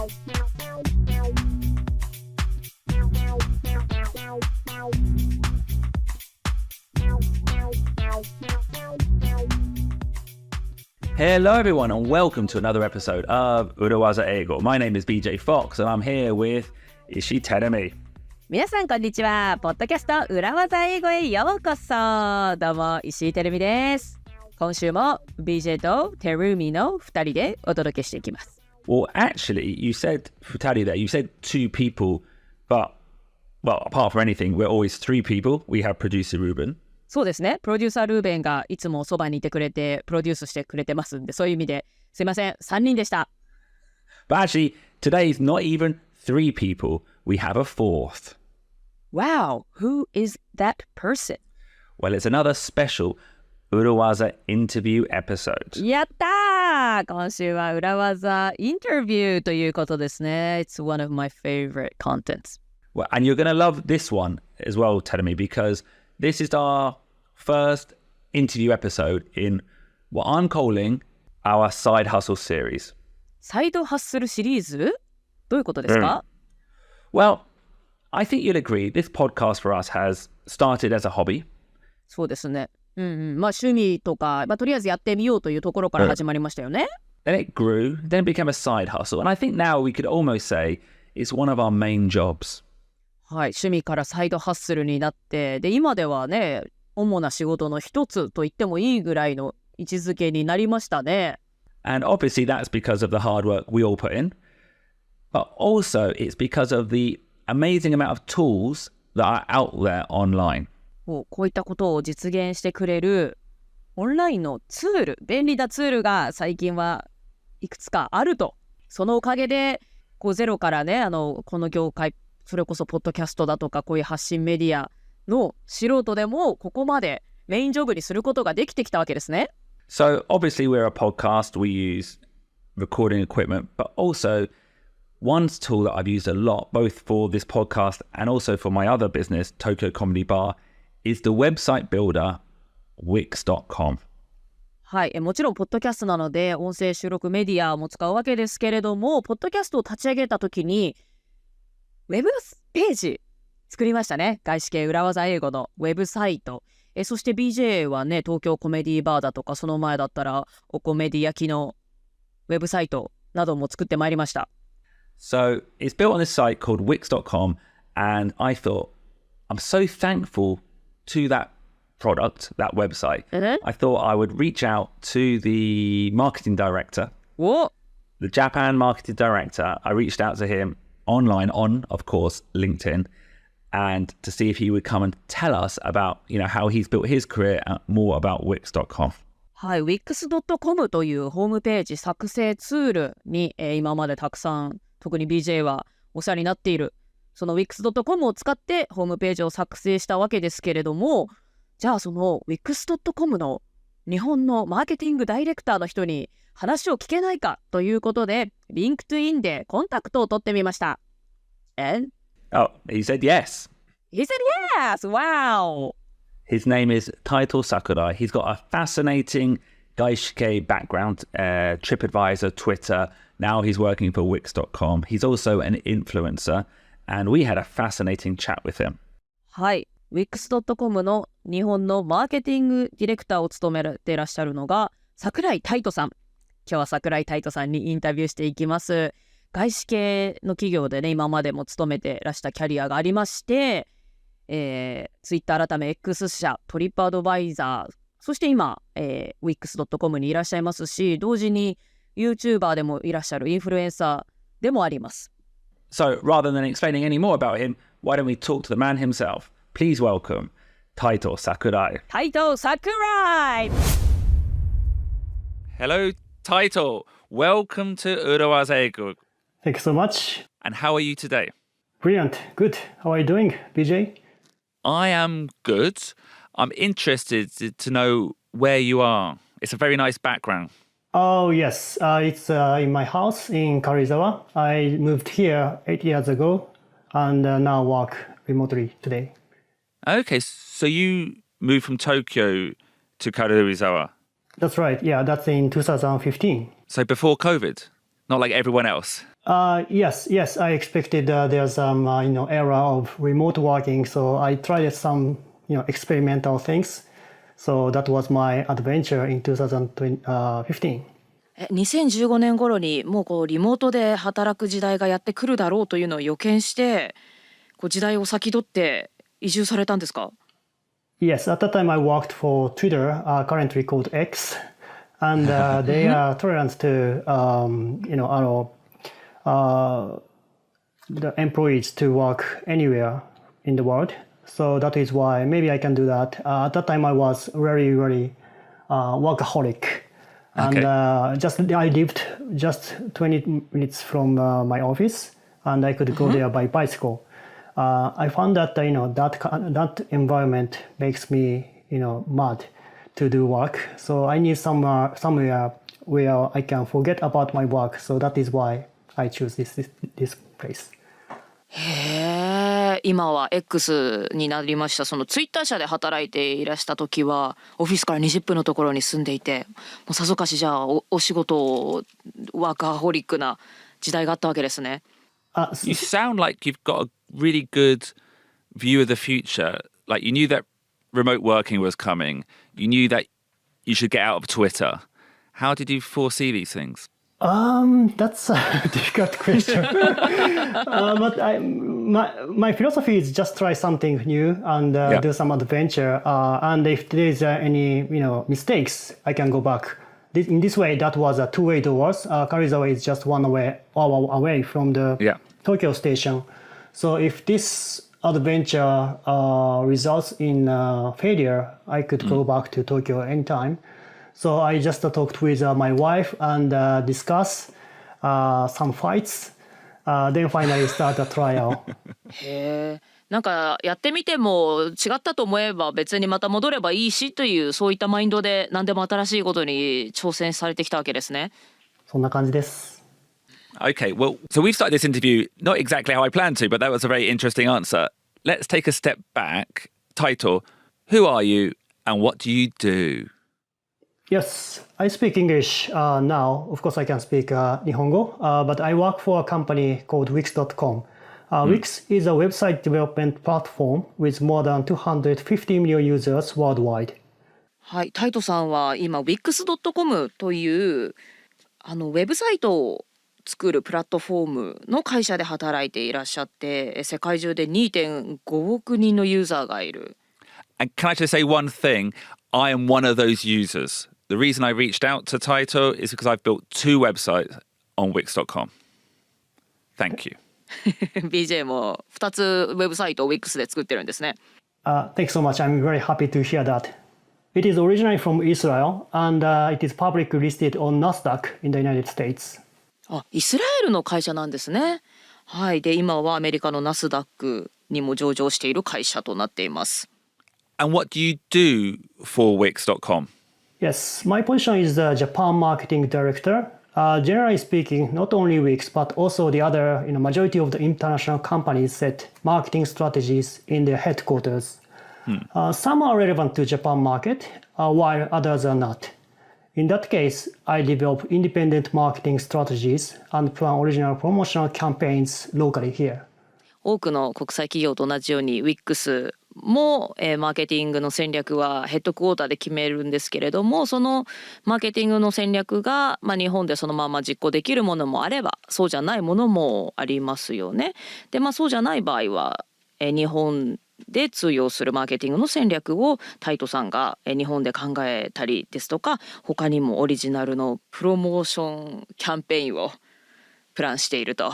Hello everyone and welcome to another episode of 裏技英語. My name is BJ Fox and I'm here with 石井てるみ。皆さんこんにちは。ポッドキャスト裏技英語へようこそ。どうも石井てるみです。今週も BJ とてるみの2人でお届けしていきます。Well, actually, you said 2人 there. You said 2 people, but, well, apart from anything, we're always 3 people. We have producer Ruben. そうですね。プロデューサールーベンがいつもそばにいてくれてプロデュースしてくれてますんで、そういう意味ですいません、3人でした。But actually, today's not even 3 people. We have a 4th. Wow, who is that person? Well, it's another special 裏技インタビュー episode. やったー！今週は裏技インタビューということですね。It's one of my favorite contents. Well, and you're going to love this one as well, Terumi, because this is our first interview episode in what I'm calling our side hustle series. サイドハッスルシリーズ？どういうことですか？ Well, I think you'll agree this podcast for us has started as a hobby. そうですね。まあ趣味とか、とりあえずやってみようというところから始まりましたよね。Then it grew, then it became a side hustle. And I think now we could almost say it's one of our main jobs. はい、趣味からサイドハッスルになって、で、今ではね、主な仕事の一つと言ってもいいぐらいの位置づけになりましたね。And obviously that's because of the hard work we all put in. But also it's because of the amazing amount of tools that are out there online. こういったことを実現してくれるオンラインのツール、便利なツールが最近はいくつかあると。そのおかげでゼロからね、この業界、それこそポッドキャストだとかこういう発信メディアの素人でもここまでメインジョブにすることができてきたわけですね。So obviously we're a podcast, we use recording equipment, but also one tool that I've used a lot, both for this podcast and also for my other business, Tokyo Comedy Bar, is the website builder, Wix.com. はい、もちろんポッドキャストなので音声収録メディアも使うわけですけれども、ポッドキャストを立ち上げた時にウェブページ作りましたね。外資系裏技英語のウェブサイト。そして BJ はね、東京コメディバーだとか、その前だったらおコメディ焼きのウェブサイトなども作ってまいりました。So it's built on this site called Wix.com, and I thought I'm so thankful to that product, that website. I thought I would reach out to the marketing director, the Japan marketing director. I reached out to him online on, of course, LinkedIn, and to see if he would come and tell us about, how he's built his career and more about Wix.com. はい、Wix.com というホームページ作成ツールに、今までたくさん、特に BJ はお世話になっている。その Wix.com を使ってホームページを作成したわけですけれども、じゃあその Wix.com の日本のマーケティングダイレクターの人に話を聞けないかということで、LinkedIn でコンタクトを取ってみました。And? Oh, he said yes. He said yes! Wow! His name is Titos Sakurai. He's got a fascinating Gaishike background, TripAdvisor, Twitter. Now he's working for Wix.com. He's also an influencer, and we had a fascinating chat with him. はい。Wix.com の日本のマーケティングディレクターを務めていらっしゃるのが櫻井泰斗さん。今日は櫻井泰斗さんにインタビューしていきます。外資系の企業でね、今までも勤めてらしたキャリアがありまして、Twitter 改め X 社、トリップアドバイザー、そして今、Wix.com にいらっしゃいますし、同時に YouTuber でもいらっしゃるインフルエンサーでもあります。So rather than explaining any more about him, why don't we talk to the man himself? Please welcome Titos Sakurai. Titos Sakurai! Hello, Taito. Welcome to 裏技英語. Thank you so much. And how are you today? Brilliant. Good. How are you doing, BJ? I am good. I'm interested to know where you are. It's a very nice background. Oh, yes. It's in my house in Karizawa. I moved here 8 years ago and now work remotely today. Okay, so you moved from Tokyo to Karuizawa? That's right. Yeah, that's in 2015. So before COVID? Not like everyone else? Yes. I expected there's some era of remote working, so I tried some experimental things. So that was my adventure in 2015. 2015年頃にもうこうリモートで働く時代がやってくるだろうというのを予見してこう時代を先取って移住されたんですか？ Yes, at that time I worked for Twitter, currently called X, and they are tolerant to the employees to work anywhere in the world. So that is why maybe I can do that. At that time I was very, very workaholic. And I lived just 20 minutes from my office, and I could go there by bicycle. I found that that environment makes me mad to do work. So I need somewhere where I can forget about my work. So that is why I choose this place. へえ、今は X になりました。そのツイッター社で働いていらした時はオフィスから20分のところに住んでいて、もうさぞかしじゃあお仕事ワーカーホリックな時代があったわけですね。You sound like you've got a really good view of the future. Like you knew that remote working was coming. You knew that you should get out of Twitter. How did you foresee these things? That's a difficult question. But my philosophy is just try something new and do some adventure. And if there is any mistakes, I can go back. In this way, that was a two-way doors. Karizawa is just 1 hour away from the Tokyo station. So if this adventure results in failure, I could go back to Tokyo anytime. So I just talked with my wife and discuss some fights. Then finally start a trial. へえ、なんかやってみても違ったと思えば別にまた戻ればいいしというそういったマインドで何でも新しいことに挑戦されてきたわけですね。そんな感じです。Okay, well, so we've started this interview not exactly how I planned to, but that was a very interesting answer. Let's take a step back. Taito, who are you and what do you do? Yes, I speak English now. Of course, I can speak Nihongo, but I work for a company called Wix.com. Wix is a website development platform with more than 250 million users worldwide. はい、タイトさんは今 Wix.com というウェブサイトを作るプラットフォームの会社で働いていらっしゃって世界中で 2.5 億人のユーザーがいる。And can I just say one thing? I am one of those users. The reason I reached out to Taito is because I've built 2 websites on Wix.com. Thank you. BJ も2つウェブサイトを Wix で作ってるんですね。Thanks so much. I'm very happy to hear that. It is originally from Israel and it is publicly listed on NASDAQ in the United States. イスラエルの会社なんですね。はい。で、今はアメリカのナスダックにも上場している会社となっています。And what do you do for Wix.com? Yes, my position is the Japan Marketing Director. Generally speaking, not only Wix, but also the other majority of the international companies set marketing strategies in their headquarters. Some are relevant to Japan market, while others are not. In that case, I develop independent marketing strategies and plan original promotional campaigns locally here. 多くの国際企業と同じように Wix も、マーケティングの戦略はヘッドクォーターで決めるんですけれども、そのマーケティングの戦略が、日本でそのまま実行できるものもあればそうじゃないものもありますよね。で、そうじゃない場合は、日本で通用するマーケティングの戦略をタイトさんが日本で考えたりですとか、他にもオリジナルのプロモーションキャンペーンをプランしていると。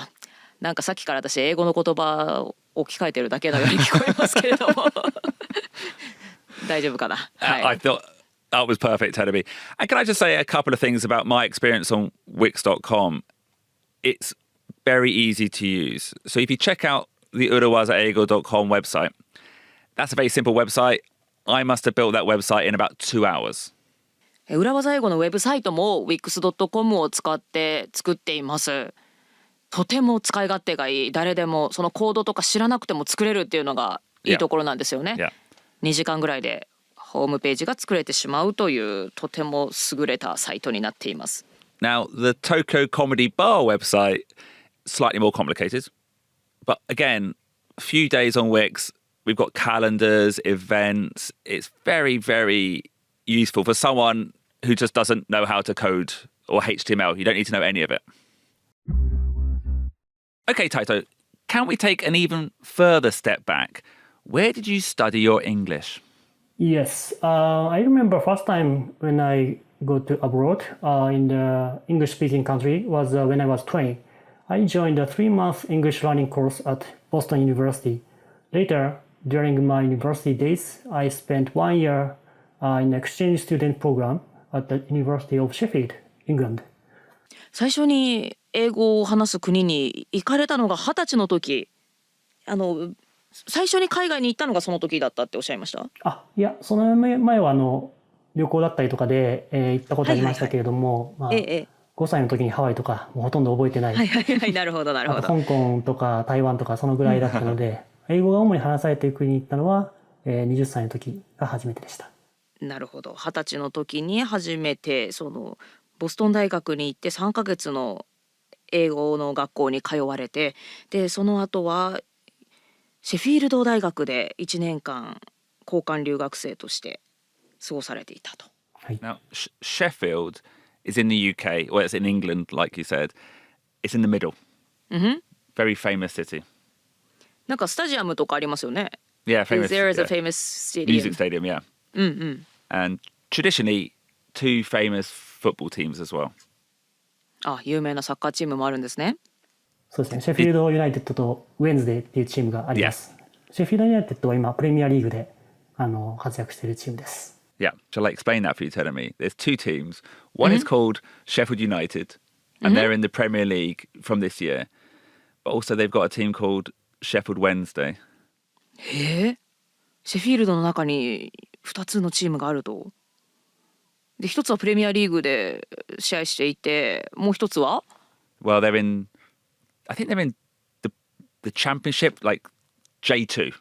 なんかさっきから私英語の言葉を置き換えてるだけのように聞こえますけれども大丈夫かな、はい、I thought that was perfect, Teddy. And can I just say a couple of things about my experience on Wix.com? It's very easy to use. So if you check out the urawazaeigo.com website, that's a very simple website. I must have built that website in about 2 hours. 裏技英語のウェブサイトも Wix.com を使って作っています。とても使い勝手がいい。誰でもそのコードとか知らなくても作れるっていうのがいいところなんですよね。2時間ぐらいでホームページが作れてしまうというとても優れたサイトになっています。Now, the Toko Comedy Bar website slightly more complicated. But again, a few days on Wix, we've got calendars, events. It's very, very useful for someone who just doesn't know how to code or HTML. You don't need to know any of it. Okay, Taito, can we take an even further step back? Where did you study your English? Yes, I remember first time when I go to abroad in the English-speaking country was when I was 20. I joined a 3-month English learning course at Boston University. Later, during my university days, I spent 1 year in an exchange student program at the University of Sheffield, England. 最初に英語を話す国に行かれたのが20歳の時、最初に海外に行ったのがその時だったっておっしゃいました？いや、その前は旅行だったりとかで、行ったことありましたけれども、5歳の時にハワイとかもうほとんど覚えてない。なるほどなるほど。香港とか台湾とかそのぐらいだったので、英語が主に話されている国に行ったのは、20歳の時が初めてでした。なるほど。20歳の時に初めてボストン大学に行って3ヶ月の英語の学校に通われて、でその後はシェフィールド大学で1年間交換留学生として過ごされていたと。Now, Sheffield is in the UK, or it's in England, like you said. It's in the middle. Very famous city. なんかスタジアムとかありますよね。Yeah, famous. There is a famous stadium. Music stadium, yeah. And traditionally, 2 famous football teams as well. 有名なサッカーチームもあるんですね。そうですね。シェフィールドユナイテッドとウェンズデーっていうチームがあります。シェフィールドユナイテッドは今プレミアリーグで活躍しているチームです。Yeah, shall I explain that for you, telling me? There's 2 teams. One is called Sheffield United, and they're in the Premier League from this year. But also they've got a team called Sheffield Wednesday. シェフィールドの中に2つのチームがあると。で、1つはプレミアリーグで試合していて、もう1つは Well, I think they're in the championship, like J2.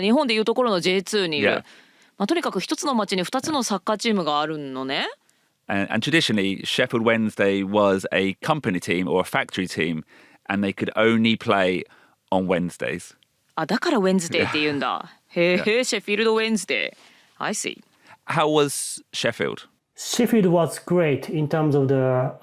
日本でいうところの J2 にいる。とにかく1つの町に2つのサッカーチームがあるのね。And traditionally, Sheffield Wednesday was a company team or a factory team, and they could only play on Wednesdays. だから Wednesday って言うんだ。シェフィールド Wednesday. I see. How was Sheffield? Sheffield was great in terms of the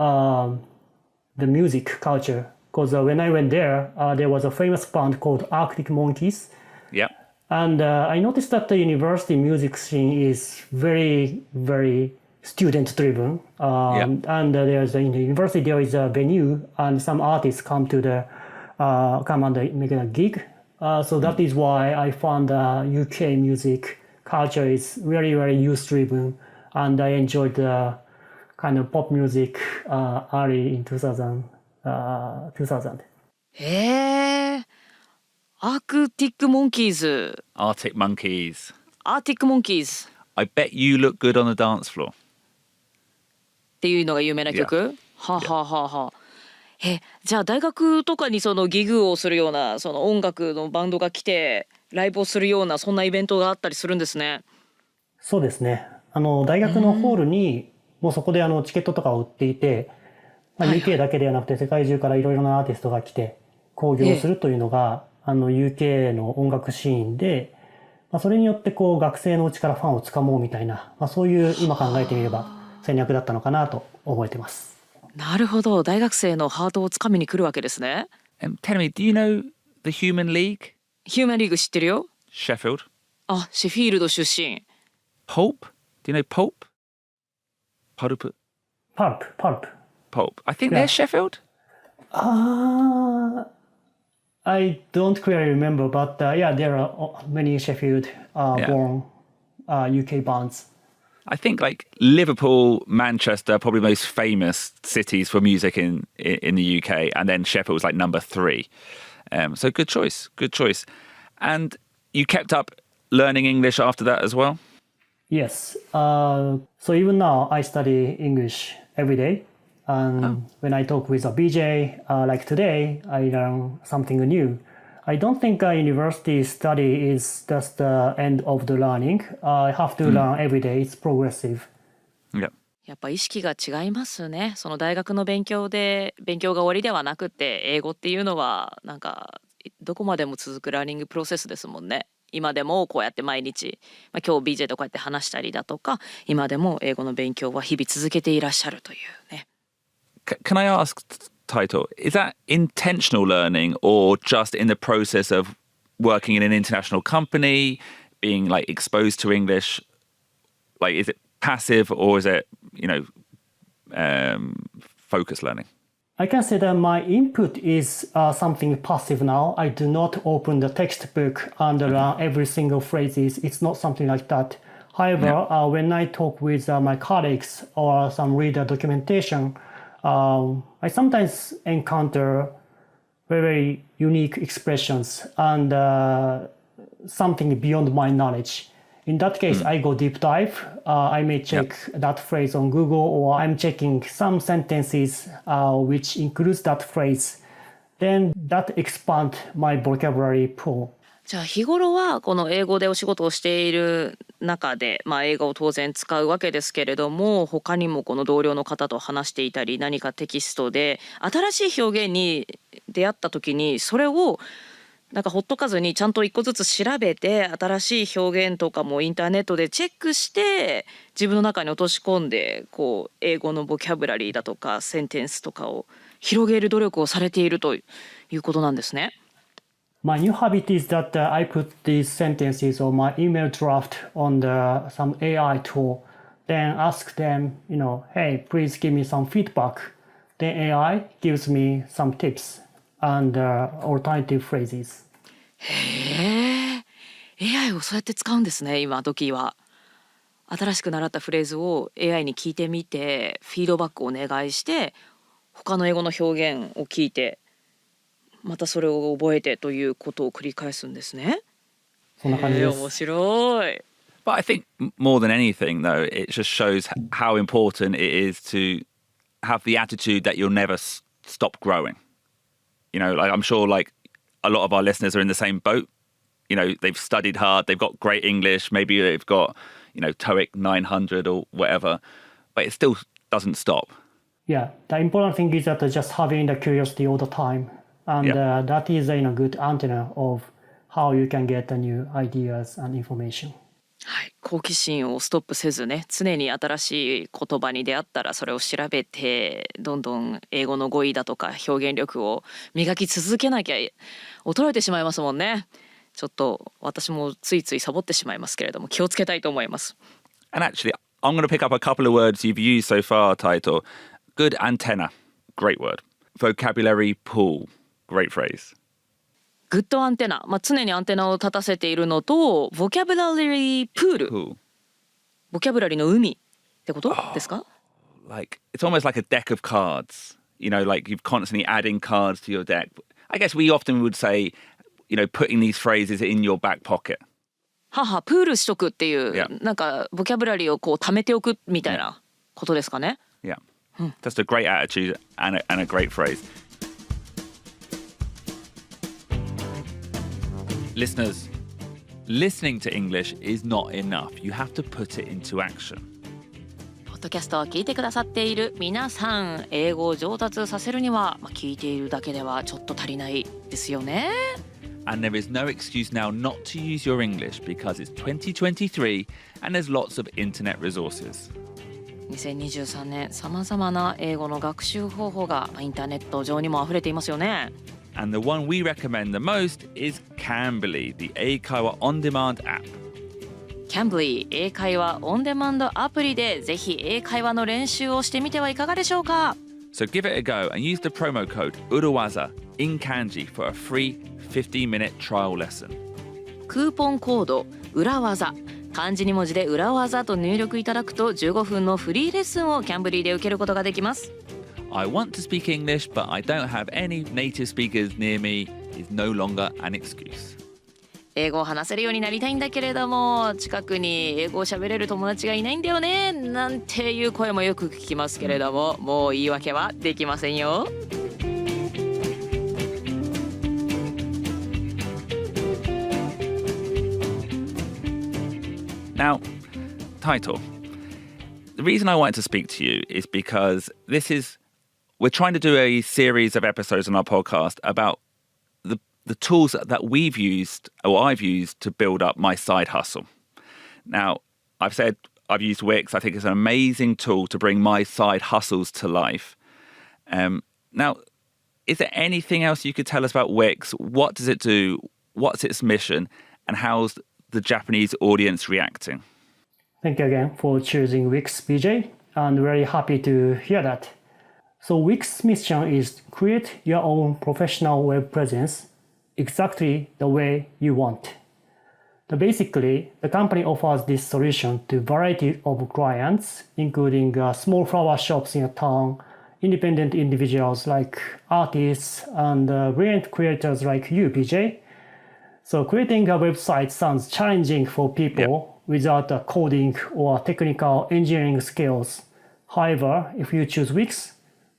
music culture. Because when I went there, there was a famous band called Arctic Monkeys. Yeah. And I noticed that the university music scene is very, very student-driven. And in the university there is a venue, and some artists come and make a gig. So that is why I found UK music culture is very, very youth-driven, and I enjoyed the kind of pop music early in 2000. アークティックモンキーズ。Arctic Monkeys. Arctic Monkeys. I bet you look good on the dance floor. っていうのが有名な曲。じゃあ大学とかにギグをするような音楽のバンドが来てライブをするようなそんなイベントがあったりするんですね。そうですね。大学のホールにもうそこでチケットとかを売っていて、UK だけではなくて世界中からいろいろなアーティストが来て興行するというのが、UK の音楽シーンで、それによって学生のうちからファンをつかもうみたいな、そういう今考えてみれば戦略だったのかなと覚えてます。なるほど。大学生のハートをつかみに来るわけですね。Tell me, do you know the Human League? Human League 知ってるよ。Sheffield. シェフィールド出身。Pulp? Do you know Pulp? Pulp. I think they're Sheffield. I don't clearly remember, but there are many Sheffield born UK bands. I think like Liverpool, Manchester, probably the most famous cities for music in the UK, and then Sheffield's like number 3. So good choice. And you kept up learning English after that as well? Yes. So even now I study English every day. When I talk with a BJ, like today, I learn something new. I don't think a university study is just the end of the learning. I have to learn every day. It's progressive. Yeah. やっぱ意識が違いますね。その大学の勉強が終わりではなくて、英語っていうのはなんかどこまでも続くラーニングプロセスですもんね。今でもこうやって毎日、今日 BJ とこうやって話したりだとか、今でも英語の勉強は日々続けていらっしゃるというね。Can I ask, Taito, is that intentional learning or just in the process of working in an international company, being like exposed to English? Like, is it passive or is it, focused learning? I can say that my input is something passive now. I do not open the textbook and learn every single phrases. It's not something like that. However, when I talk with my colleagues or some reader documentation, I sometimes encounter very unique expressions and something beyond my knowledge. In that case, I go deep dive. I may check that phrase on Google, or I'm checking some sentences which includes that phrase. Then that expand my vocabulary pool. じゃあ日頃はこの英語でお仕事をしている中で、英語を当然使うわけですけれども、他にもこの同僚の方と話していたり、何かテキストで新しい表現に出会った時に、それをなんかほっとかずにちゃんと一個ずつ調べて、新しい表現とかもインターネットでチェックして自分の中に落とし込んで、こう英語のボキャブラリーだとかセンテンスとかを広げる努力をされているということなんですね。My new habit is that I put these sentences or my email draft on some AI tool, then ask them, hey, please give me some feedback. Then AI gives me some tips and alternative phrases. へえ、AI をそうやって使うんですね、今時は。新しく習ったフレーズを AI に聞いてみて、フィードバックをお願いして、他の英語の表現を聞いて、またそれを覚えてということを繰り返すんですね。そんな感じです。面白い。But I think more than anything, though, it just shows how important it is to have the attitude that you'll never stop growing. Like I'm sure like a lot of our listeners are in the same boat. They've studied hard, they've got great English, maybe they've got, TOEIC 900 or whatever, but it still doesn't stop. Yeah, the important thing is that just having the curiosity all the time. And that is a good antenna of how you can get the new ideas and information. はい、好奇心をストップせずね、常に新しい言葉に出会ったらそれを調べて、どんどん英語の語彙だとか表現力を磨き続けなきゃ衰えてしまいますもんね。ちょっと私もついついサボってしまいますけれども、気をつけたいと思います。And actually, I'm going to pick up a couple of words you've used so far, Taito. Good antenna, great word. Vocabulary pool.Great phrase. グッドアンテナ、常にアンテナを立たせているのと、ボキャブラリープール、ボキャブラリーの海ってことですか？ Like it's almost like a deck of cards. Like you're constantly adding cards to your deck. I guess we often would say, putting these phrases in your back pocket. プールしとくっていう、なんかボキャブラリーをこう貯めておくみたいなことですかね。Yeah, just a great attitude and a great phrase.Listeners, listening to English is not enough. You have to put it into action. ポッドキャストを聞いてくださっている皆さん、英語を上達させるには、聞いているだけではちょっと足りないですよね。And there is no excuse now not to use your English because it's 2023 and there's lots of internet resources. 2023年、さまざまな英語の学習方法がインターネット上にも溢れていますよね。And the one we recommend the most is Cambly, the 英会話 on-demand app. Cambly 英会話オンデマンドアプリでぜひ英会話の練習をしてみてはいかがでしょうか。So give it a go and use the promo code URAWAZA in Kanji for a free 15-minute trial lesson. クーポンコード裏技、漢字2文字で裏技と入力いただくと15分のフリーレッスンを Cambly で受けることができます。I want to speak English, but I don't have any native speakers near me is no longer an excuse. 英語を話せるようになりたいんだけれども、近くに英語を喋れる友達がいないんだよね、なんていう声もよく聞きますけれども、もう言い訳はできませんよ。Now, Taito, the reason I wanted to speak to you is because we're trying to do a series of episodes on our podcast about the tools that we've used or I've used to build up my side hustle. Now, I've said I've used Wix. I think it's an amazing tool to bring my side hustles to life. Now, is there anything else you could tell us about Wix? What does it do? What's its mission? And how's the Japanese audience reacting? Thank you again for choosing Wix, BJ. I'm very happy to hear that. So Wix's mission is create your own professional web presence exactly the way you want. Basically, the company offers this solution to a variety of clients, including small flower shops in a town, independent individuals like artists, and brilliant creators like you, BJ. So creating a website sounds challenging for people without coding or technical engineering skills. However, if you choose Wix,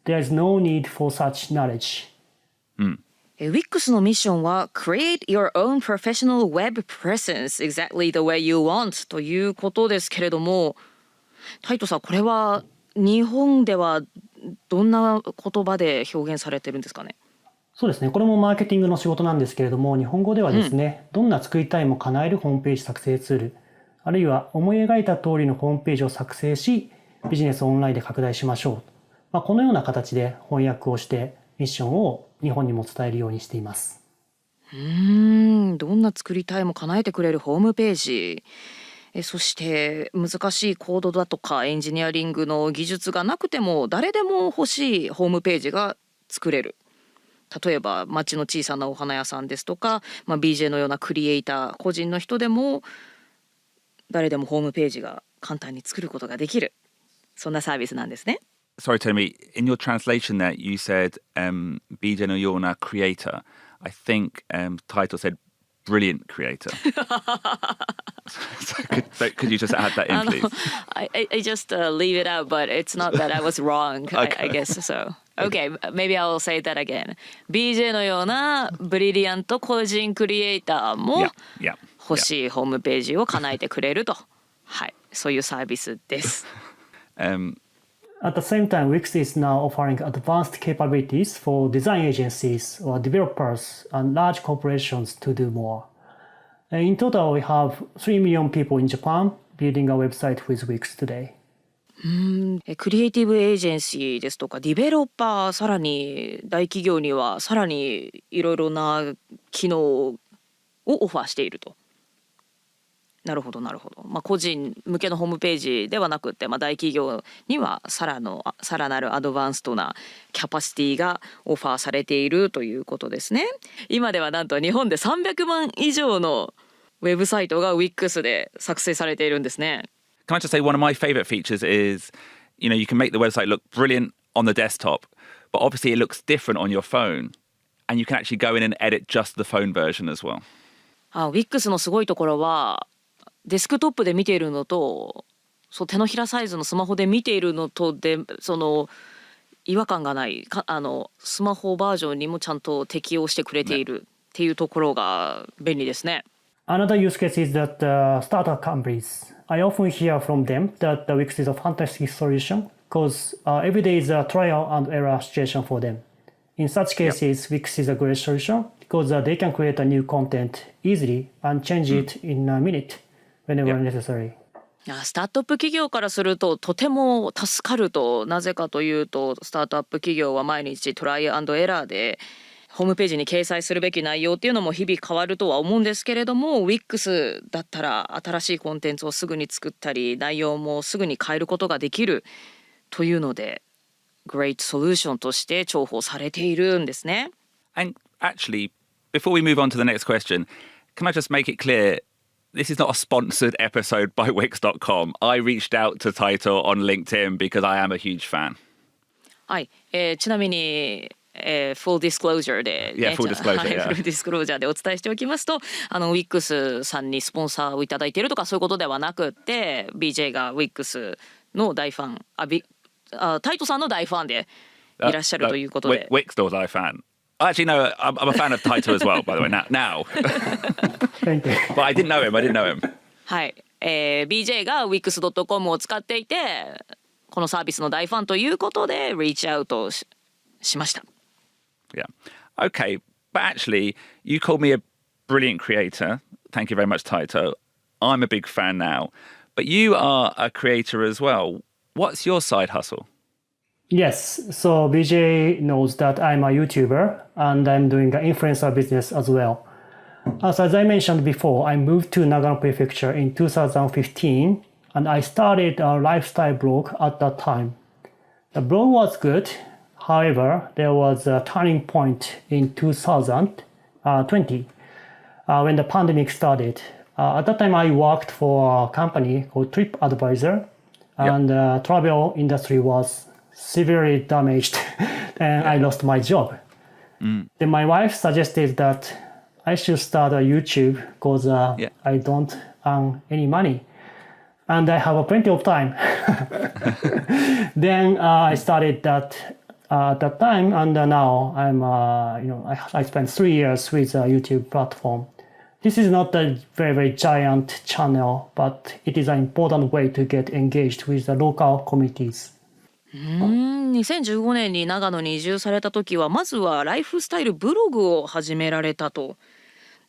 there is no need for such knowledge. Wix のミッションは Create your own professional web presence exactly the way you want ということですけれども、タイトさん、これは日本ではどんな言葉で表現されてるんですかね？そうですね。これもマーケティングの仕事なんですけれども、日本語ではですね、どんな作りたいも叶えるホームページ作成ツール、あるいは思い描いた通りのホームページを作成し、ビジネスをオンラインで拡大しましょう。このような形で翻訳をしてミッションを日本にも伝えるようにしています。どんな作りたいも叶えてくれるホームページ。そして難しいコードだとかエンジニアリングの技術がなくても誰でも欲しいホームページが作れる。例えば町の小さなお花屋さんですとか、BJ のようなクリエイター個人の人でも誰でもホームページが簡単に作ることができる。そんなサービスなんですね。Sorry, Tommy. In your translation there, you said BJ no Yona creator. I think Title said brilliant creator. so could you just add that in, please? I just leave it out, but it's not that I was wrong. Okay. I guess so. Okay, maybe I will say that again. BJ のようなブリリアント個人クリエイターも欲しいホームページを叶えてくれると。はい、そういうサービスです。At the same time, Wix is now offering advanced capabilities for design agencies or developers and large corporations to do more. In total, we have 3 million people in Japan building a website with Wix today. クリエイティブエージェンシーですとかディベロッパー、さらに大企業にはさらにいろいろな機能をオファーしていると。なるほどなるほど。個人向けのホームページではなくて、大企業にはさらなるアドバンストなキャパシティがオファーされているということですね。今ではなんと日本で300万以上のウェブサイトが Wix で作成されているんですね。Can I just say one of my favorite features is, you can make the website look brilliant on the desktop, but obviously it looks different on your phone, and you can actually go in and edit just the phone version as well. Wix のすごいところはデスクトップで見ているのと手のひらサイズのスマホで見ているのとで違和感がないスマホバージョンにもちゃんと適用してくれているっていうところが便利ですね。Another use case is that startup companies. I often hear from them that Wix is a fantastic solution because every day is a trial and error situation for them. In such cases, Wix is a great solution because they can create a new content easily and change it in a minute.Whenever necessary. スタートアップ企業からするととても助かると。なぜかというとスタートアップ企業は毎日トライアンドエラーでホームページに掲載するべき内容っていうのも日々変わるとは思うんですけれども、 Wix だったら新しいコンテンツをすぐに作ったり内容もすぐに変えることができるというので Great Solution として重宝されているんですね。 And actually, before we move on to the next question, can I just make it clear?This is not a sponsored episode by Wix.com. I reached out to Title on LinkedIn because I am a huge fan. はい、ちなみに、full disclosure で、full disclosure, full disclosure でお伝えしておきますと、Wix さんにスポンサーをいただいているとかそういうことではなくて、BJ が Wix の大ファン、タイトさんの大ファンでいらっしゃるということで。Wix の大ファン。Actually, no, I'm a fan of Title as well, by the way, now. Thank you. But I didn't know him. はい。BJ が Wix.com を使っていてこのサービスの大ファンということで reach out しました。Yeah. Okay. But actually, you called me a brilliant creator. Thank you very much, Taito. I'm a big fan now. But you are a creator as well. What's your side hustle? Yes, so BJ knows that I'm a YouTuber and I'm doing an influencer business as well. As I mentioned before, I moved to Nagano Prefecture in 2015 and I started a lifestyle blog at that time. The blog was good. However, there was a turning point in 2020 when the pandemic started. At that time, I worked for a company called TripAdvisor, and the travel industry was severely damaged, and I lost my job. Then my wife suggested that I should start a YouTube because I don't earn any money, and I have plenty of time. Then I started that at that time, and now I'm, I spent 3 years with a YouTube platform. This is not a very, very giant channel, but it is an important way to get engaged with the local communities. 2015年に長野に移住された時はまずはライフスタイルブログを始められたと。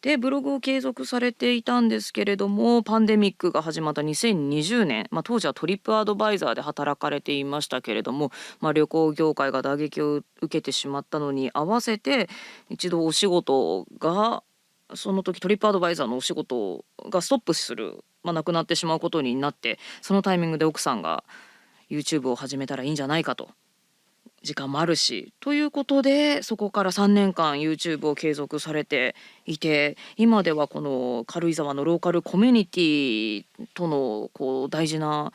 でブログを継続されていたんですけれどもパンデミックが始まった2020年、当時はトリップアドバイザーで働かれていましたけれども、旅行業界が打撃を受けてしまったのに合わせて一度お仕事がその時トリップアドバイザーのお仕事がストップする、なくなってしまうことになってそのタイミングで奥さんが YouTube を始めたらいいんじゃないかと時間もあるしということでそこから3年間 YouTube を継続されていて今ではこの軽井沢のローカルコミュニティとの大事な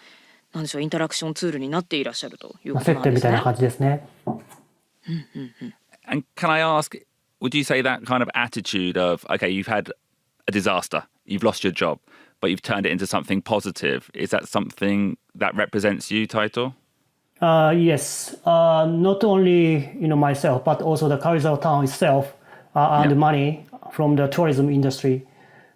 インタラクションツールになっていらっしゃるということなんですね。接点みたいな感じですね。And can I ask, would you say that kind of attitude of, okay, you've had a disaster, you've lost your job, but you've turned it into something positive. Is that something that represents you, Taito? Yes, not only myself, but also the Karuizawa town itself earned money from the tourism industry.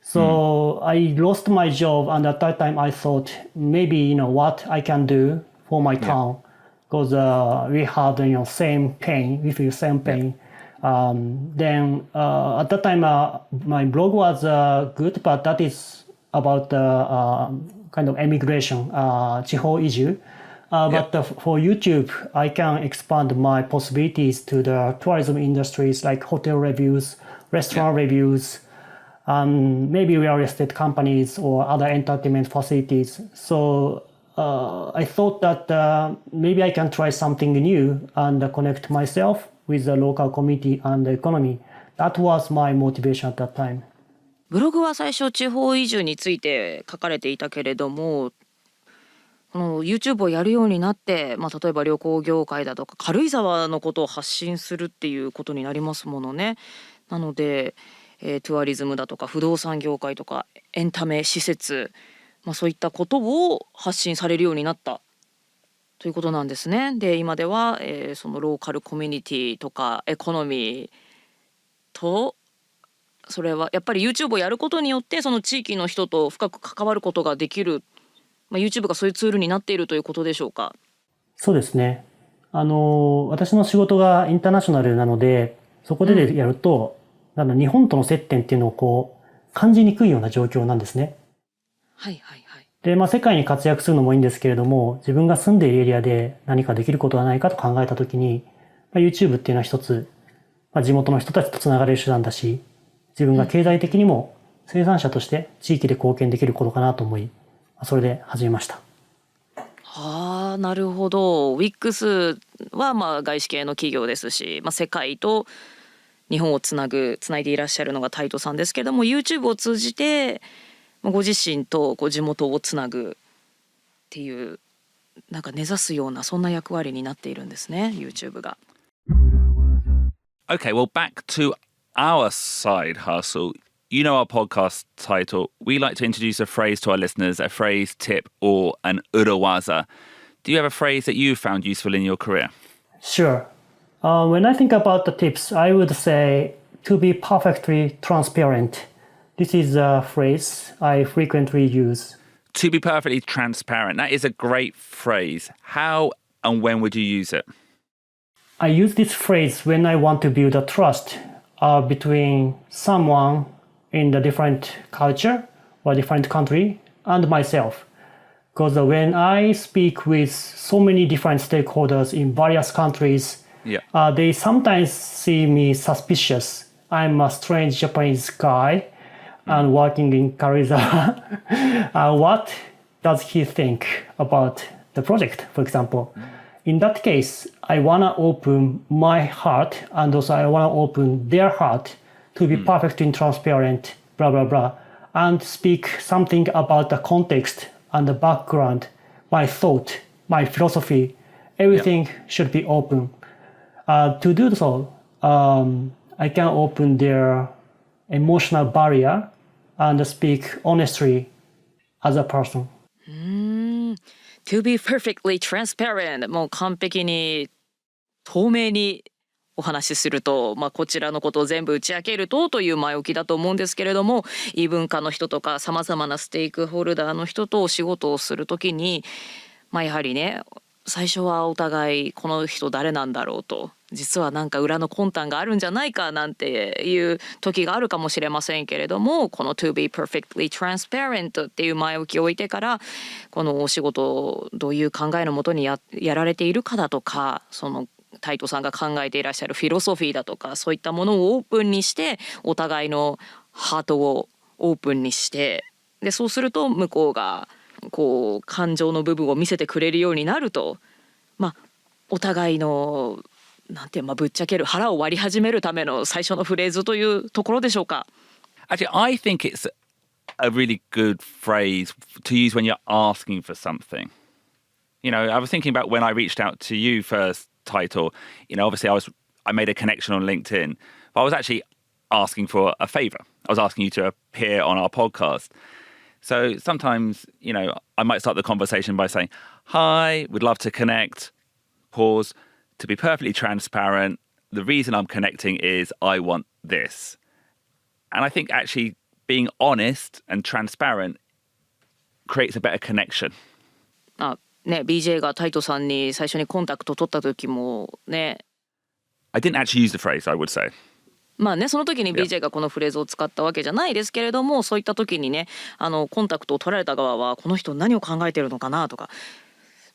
So I lost my job, and at that time I thought maybe what I can do for my town, because we had same pain, we feel same pain. Then at that time my blog was good, but that is about kind of emigration, 地方移住. But for YouTube, I can expand my possibilities to the tourism industries like hotel reviews, restaurant reviews, maybe real estate companies or other entertainment facilities. So I thought that maybe I can try something new and connect myself with the local community and the economy. That was my motivation at that time. ブログは最初地方移住について書かれていたけれどもこの YouTube をやるようになって、例えば旅行業界だとか軽井沢のことを発信するっていうことになりますものね。なので、トゥアリズムだとか不動産業界とかエンタメ施設、そういったことを発信されるようになったということなんですね。で今では、そのローカルコミュニティとかエコノミーとそれはやっぱり YouTube をやることによってその地域の人と深く関わることができる、YouTube がそういうツールになっているということでしょうか。そうですね。私の仕事がインターナショナルなのでそこでやると、日本との接点っていうのを感じにくいような状況なんですね。はいはいはい。で、世界に活躍するのもいいんですけれども自分が住んでいるエリアで何かできることはないかと考えたときに、YouTube っていうのは一つ、地元の人たちとつながれる手段だし自分が経済的にも生産者として地域で貢献できることかなと思いそれで始めました。なるほど。Wix は外資系の企業ですし、世界と日本をつないでいらっしゃるのがタイトさんですけれども YouTube を通じてご自身と地元をつなぐっていう根ざすようなそんな役割になっているんですね YouTube が。Okay, well back to our side hustle. You know our podcast title. We like to introduce a phrase to our listeners, a phrase, tip, or an urawaza. Do you have a phrase that you found useful in your career? Sure. When I think about the tips, I would say to be perfectly transparent. This is a phrase I frequently use. To be perfectly transparent, that is a great phrase. How and when would you use it? I use this phrase when I want to build a trust between someone in the different culture or different country and myself. Because when I speak with so many different stakeholders in various countries, they sometimes see me suspicious. I'm a strange Japanese guy and working in Karizawa. What does he think about the project, for example? In that case, I want to open my heart and also I want to open their heart to be perfectly transparent, blah, blah, blah, and speak something about the context and the background, my thought, my philosophy. Everything should be open. To do so, I can open their emotional barrier and speak honestly as a person. To be perfectly transparent もう完璧に透明にお話しすると、こちらのことを全部打ち明けるという前置きだと思うんですけれども、異文化の人とかさまざまなステークホルダーの人とお仕事をするときに、やはりね、最初はお互いこの人誰なんだろうと、実はなんか裏の魂胆があるんじゃないかなんていう時があるかもしれませんけれども、この to be perfectly transparent っていう前置きを置いてから、このお仕事をどういう考えのもとに やられているかだとか、そのタイトさんが考えていらっしゃるフィロソフィーだとか、そういったものをオープンにして、お互いのハートをオープンにして、でそうすると向こうがこう感情の部分を見せてくれるようになると、お互いのなんてぶっちゃける腹を割り始めるための最初のフレーズというところでしょうか。Actually, I think it's a really good phrase to use when you're asking for something. You know, I was thinking about when I reached out to you first, Title. You know, obviously I made a connection on LinkedIn, but I was actually asking for a favor. I was asking you to appear on our podcast. So sometimes, you know, I might start the conversation by saying, hi, we'd love to connect. Pause. To be perfectly transparent, the reason I'm connecting is I want this. And I think actually being honest and transparent creates a better connection. BJ がタイトさんに最初にコンタクト取った時もね。I didn't actually use the phrase, I would say. その時に BJ がこのフレーズを使ったわけじゃないですけれども、そういった時にね、コンタクトを取られた側はこの人何を考えているのかなとか、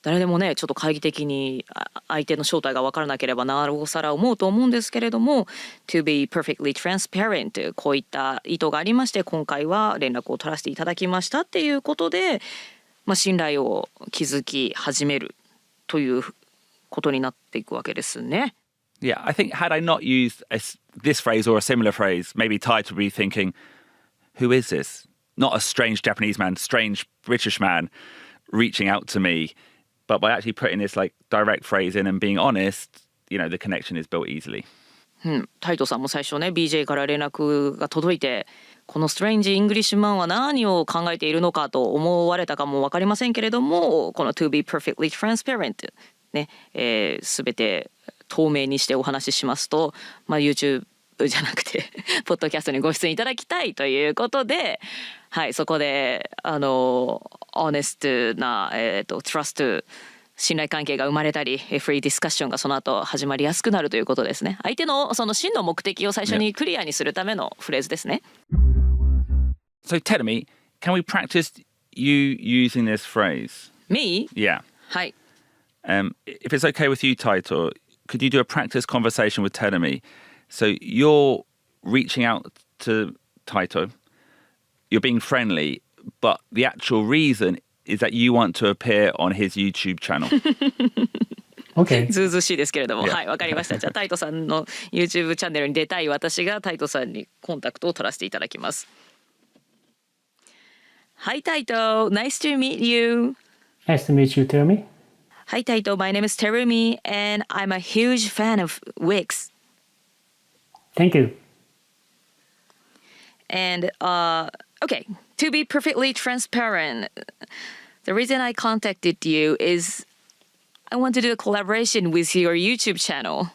誰でもねちょっと懐疑的に相手の正体が分からなければなおさら思うと思うんですけれども、 To be perfectly transparent こういった意図がありまして、今回は連絡を取らせていただきましたっていうことで、信頼を築き始めるということになっていくわけですね。Yeah, I think had I not used this phrase or a similar phrase, maybe Ty to be thinking, who is this? Not a strange Japanese man, strange British man reaching out to me. But by actually putting this like direct phrase in and being honest, you know, the connection is built easily. タイトさんも最初ね BJ から連絡が届いて、このストレンジイングリッシュマンは何を考えているのかと思われたかも分かりませんけれども、この To be perfectly transparent ね、全て透明にしてお話ししますと、YouTube じゃなくてポッドキャストにご出演いただきたいということで、はい、そこでオネストな、トラスト信頼関係が生まれたり、フリーディスカッションがその後始まりやすくなるということですね。相手のその真の目的を最初にクリアにするためのフレーズですね。So tell me, can we practice you using this phrase? Me? Yeah. はい。If it's okay with you, Taito, could you do a practice conversation with Telemi? So you're reaching out to Taito, you're being friendly, but the actual reason is that you want to appear on his YouTube channel. Okay. ずうずうしいですけれども、 Yeah. はい、わかりました。じゃあタイトさんの YouTube チャンネルに出たい私がタイトさんにコンタクトを取らせていただきます。Hi Taito, nice to meet you. Nice to meet you, Terumi. Hi Taito, my name is Terumi and I'm a huge fan of Wix. Thank you. And okay, to be perfectly transparent, the reason I contacted you is I want to do a collaboration with your YouTube channel.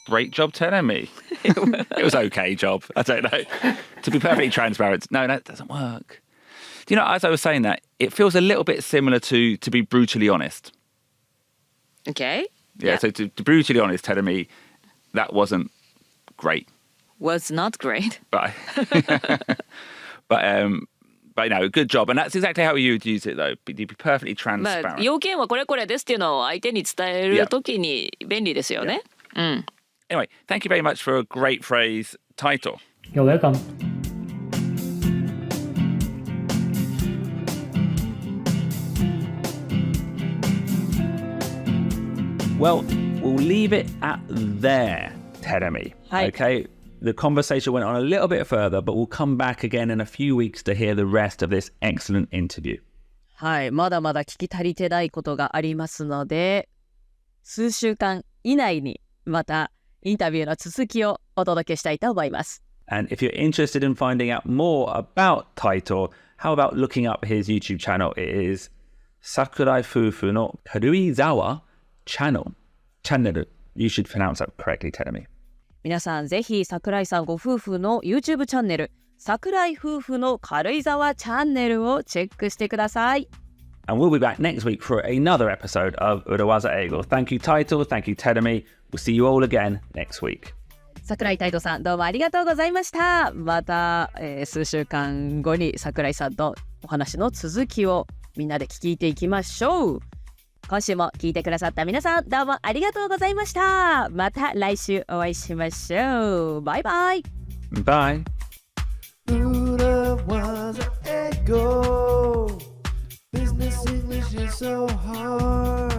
Great job telling me. It was okay job. I don't know. To be perfectly transparent, no, that doesn't work. you know, as I was saying that, it feels a little bit similar to be brutally honest. Okay. Yeah. So to be brutally honest, telling me that wasn't great. Was not great. But no, good job. And that's exactly how you would use it, though. You'd be perfectly ま transparent. あ要件はこれこれですっていうのを相手に伝えるときに便利ですよね。Anyway, thank you very much for a great phrase, Taito. You're welcome. Well, we'll leave it at there, Teremi. Hi. Okay, the conversation went on a little bit further, but we'll come back again in a few weeks to hear the rest of this excellent interview. はい、まだまだ聞き足りてないことがありますので、数週間以内にまたインタビューの続きをお届けしたいと思います。And if you're interested in finding out more about Taito, how about looking up his YouTube channel? It is Sakurai Fufu no Karuizawa Channel. You should pronounce that correctly, Teremi. 皆さんぜひ桜井さんご夫婦の YouTube チャンネル、桜井夫婦の軽井沢チャンネルをチェックしてください。And we'll be back next week for another episode of Ura Waza Eigo. Thank you, Taito. Thank you, Teremi. We'll see you all again next week. 桜井泰斗さん、どうもありがとうございました。また、数週間後に桜井さんとお話の続きをみんなで聞いていきましょう。今週も聞いてくださった皆さん、どうもありがとうございました。また来週お会いしましょう。バイバイ。Bye. Ura Waza Eigo. Business English is so hard.